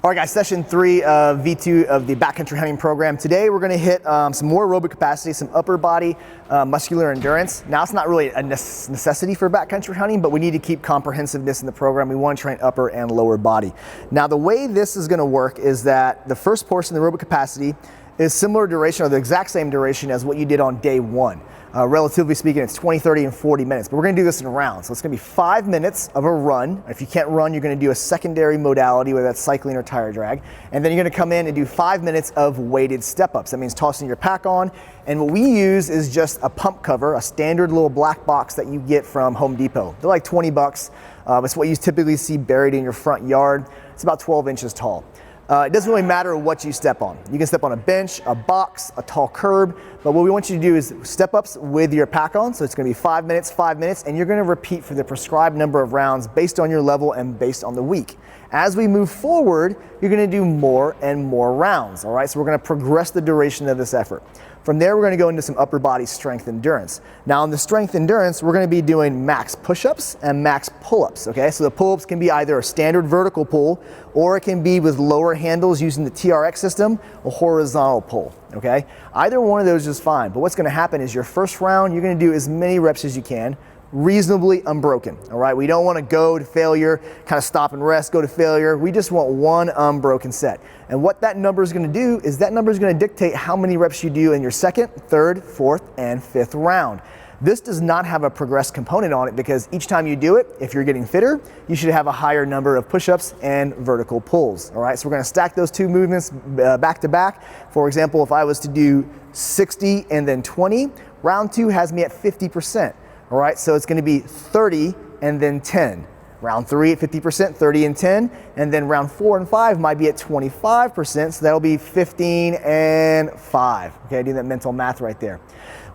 All right guys, session 3 of V2 of the backcountry hunting program. Today we're gonna hit some more aerobic capacity, some upper body muscular endurance. Now it's not really a necessity for backcountry hunting, but we need to keep comprehensiveness in the program. We wanna train upper and lower body. Now the way this is gonna work is that the first portion, the aerobic capacity, is similar duration or the exact same duration as what you did on day 1. Relatively speaking, it's 20, 30, and 40 minutes, but we're gonna do this in rounds. So it's gonna be 5 minutes of a run. If you can't run, you're gonna do a secondary modality, whether that's cycling or tire drag. And then you're gonna come in and do 5 minutes of weighted step-ups. That means tossing your pack on. And what we use is just a pump cover, a standard little black box that you get from Home Depot. They're like 20 bucks. It's what you typically see buried in your front yard. It's about 12 inches tall. It doesn't really matter what you step on. You can step on a bench, a box, a tall curb, but what we want you to do is step ups with your pack on. So it's gonna be 5 minutes, and you're gonna repeat for the prescribed number of rounds based on your level and based on the week. As we move forward, you're gonna do more and more rounds, all right? So we're gonna progress the duration of this effort. From there, we're gonna go into some upper body strength endurance. Now in the strength endurance, we're gonna be doing max push-ups and max pull-ups, okay? So the pull-ups can be either a standard vertical pull, or it can be with lower handles using the TRX system, a horizontal pull, okay? Either one of those is fine, but what's gonna happen is your first round, you're gonna do as many reps as you can, reasonably unbroken, all right? We don't want to go to failure, kind of stop and rest, go to failure. We just want one unbroken set. And what that number is going to do is that number is going to dictate how many reps you do in your second, third, fourth, and fifth round. This does not have a progress component on it because each time you do it, if you're getting fitter, you should have a higher number of push-ups and vertical pulls, all right? So we're going to stack those two movements back to back. For example, if I was to do 60 and then 20, round 2 has me at 50%. All right, so it's gonna be 30 and then 10. Round 3 at 50%, 30 and 10, and then round 4 and 5 might be at 25%, so that'll be 15 and 5. Okay, do that mental math right there.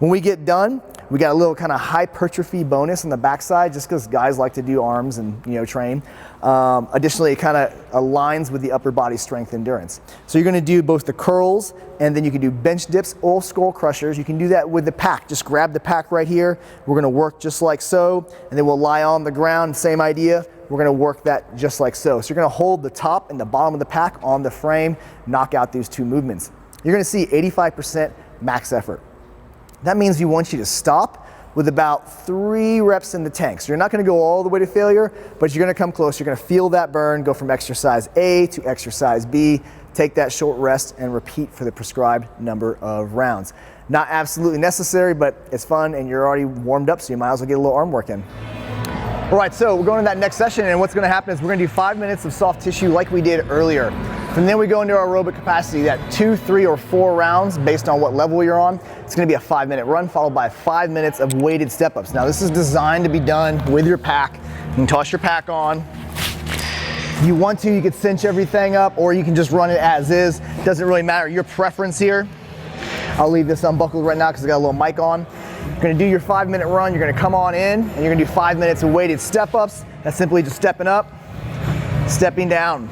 When we get done, we got a little kind of hypertrophy bonus on the backside, just because guys like to do arms and train. Additionally, it kind of aligns with the upper body strength endurance. So you're going to do both the curls, and then you can do bench dips or skull crushers. You can do that with the pack. Just grab the pack right here. We're going to work just like so, and then we'll lie on the ground. Same idea. We're going to work that just like so. So you're going to hold the top and the bottom of the pack on the frame, knock out these two movements. You're going to see 85% max effort. That means we want you to stop with about 3 reps in the tank. So you're not gonna go all the way to failure, but you're gonna come close. You're gonna feel that burn, go from exercise A to exercise B, take that short rest and repeat for the prescribed number of rounds. Not absolutely necessary, but it's fun and you're already warmed up, so you might as well get a little arm work in. All right, so we're going to that next session, and what's gonna happen is we're gonna do 5 minutes of soft tissue like we did earlier. From then we go into our aerobic capacity, that 2, 3, or 4 rounds based on what level you're on. It's gonna be a 5-minute run followed by 5 minutes of weighted step-ups. Now this is designed to be done with your pack. You can toss your pack on. If you want to, you can cinch everything up, or you can just run it as is. Doesn't really matter, your preference here. I'll leave this unbuckled right now because I got a little mic on. You're gonna do your 5-minute run, you're gonna come on in, and you're gonna do 5 minutes of weighted step-ups. That's simply just stepping up, stepping down.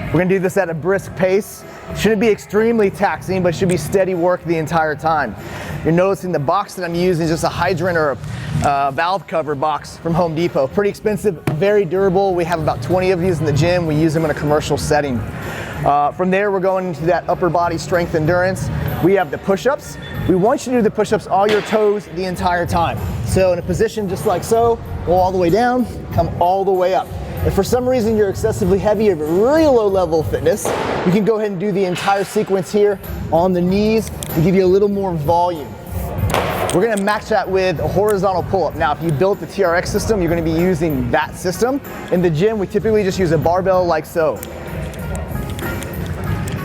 We're gonna do this at a brisk pace. Shouldn't be extremely taxing, but should be steady work the entire time. You're noticing the box that I'm using is just a hydrant or a valve cover box from Home Depot. Pretty expensive, very durable. We have about 20 of these in the gym. We use them in a commercial setting. From there, we're going into that upper body strength endurance. We have the push-ups. We want you to do the push-ups all your toes the entire time. So in a position just like so, go all the way down, come all the way up. If for some reason you're excessively heavy, you have a really low level of fitness, you can go ahead and do the entire sequence here on the knees to give you a little more volume. We're gonna match that with a horizontal pull-up. Now, if you built the TRX system, you're gonna be using that system. In the gym, we typically just use a barbell like so.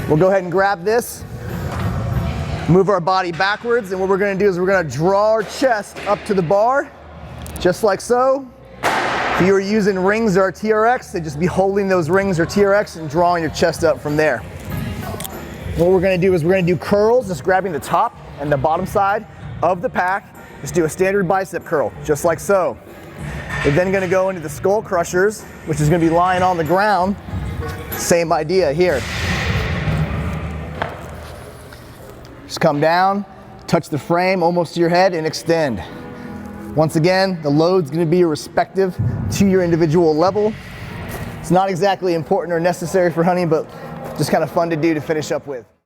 We'll go ahead and grab this, move our body backwards, and what we're gonna do is we're gonna draw our chest up to the bar, just like so. If you were using rings or TRX, they'd just be holding those rings or TRX and drawing your chest up from there. What we're gonna do is we're gonna do curls, just grabbing the top and the bottom side of the pack. Just do a standard bicep curl, just like so. We're then gonna go into the skull crushers, which is gonna be lying on the ground. Same idea here. Just come down, touch the frame almost to your head and extend. Once again, the load's gonna be respective to your individual level. It's not exactly important or necessary for hunting, but just kind of fun to do to finish up with.